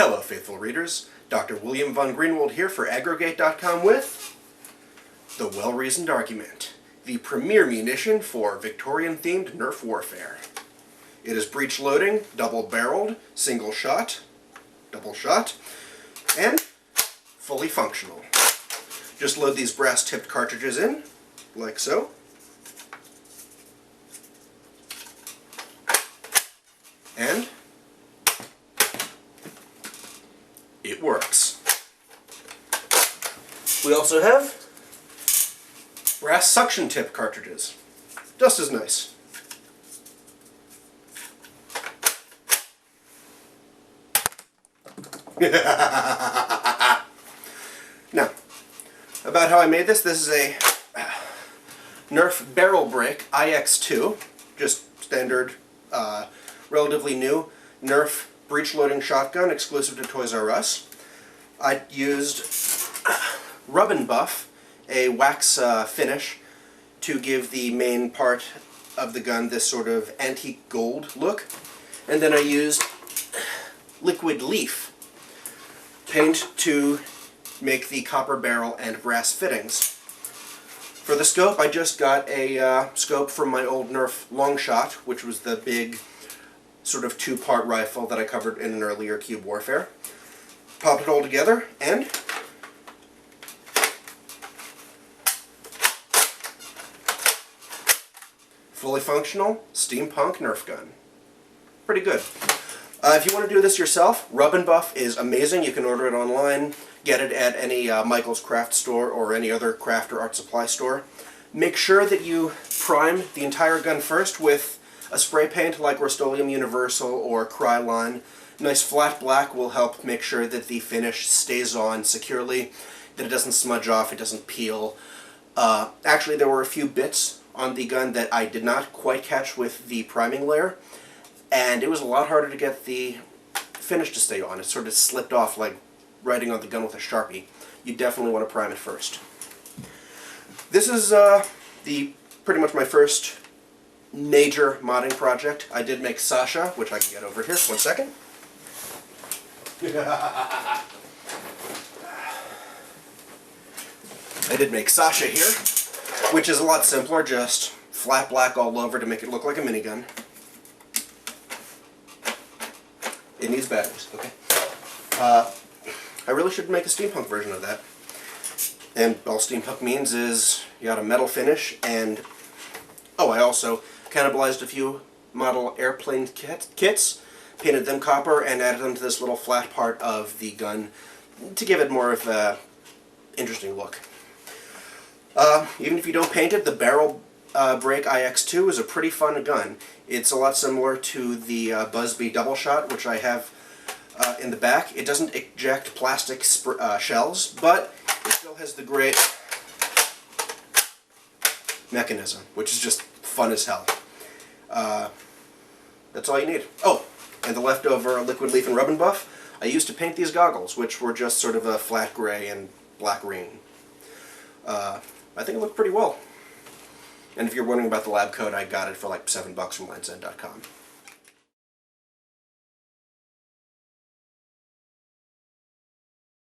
Hello, faithful readers. Dr. William von Greenwald here for Aggregate.com with The Well-Reasoned Argument, the premier munition for Victorian-themed Nerf warfare. It is breech-loading, double-barreled, single-shot, double-shot, and fully functional. Just load these brass-tipped cartridges in, like so. And it works. We also have brass suction tip cartridges. Just as nice. Now, about how I made this. This is a Nerf barrel brake IX2, just standard, relatively new Nerf breech-loading shotgun exclusive to Toys R Us. I used Rub and Buff, a wax finish, to give the main part of the gun this sort of antique gold look. And then I used Liquid Leaf paint to make the copper barrel and brass fittings. For the scope, I just got a scope from my old Nerf Longshot, which was the big sort of two-part rifle that I covered in an earlier Cube Warfare. Popped it all together, and fully functional Steampunk Nerf gun. Pretty good. If you want to do this yourself, Rub and Buff is amazing. You can order it online, get it at any Michael's craft store or any other craft or art supply store. Make sure that you prime the entire gun first with a spray paint like Rust-Oleum Universal or Krylon. Nice flat black will help make sure that the finish stays on securely, that it doesn't smudge off, it doesn't peel. Actually, there were a few bits on the gun that I did not quite catch with the priming layer, and it was a lot harder to get the finish to stay on. It sort of slipped off like writing on the gun with a Sharpie. You definitely want to prime it first. This is pretty much my first major modding project. I did make Sasha, which I can get over here. 1 second. I did make Sasha here, which is a lot simpler, just flat black all over to make it look like a minigun. It needs batteries, okay. I really should make a steampunk version of that. And all steampunk means is you got a metal finish, and oh, I also cannibalized a few model airplane kits, painted them copper, and added them to this little flat part of the gun to give it more of a interesting look. Even if you don't paint it, the barrel brake IX2 is a pretty fun gun. It's a lot similar to the Busby double shot, which I have in the back. It doesn't eject plastic shells, but it still has the great mechanism, which is just fun as hell. That's all you need. Oh, and the leftover Liquid Leaf and Rub and Buff I used to paint these goggles, which were just sort of a flat gray and black green. I think it looked pretty well. And if you're wondering about the lab coat, I got it for like $7 from LensEnd.com.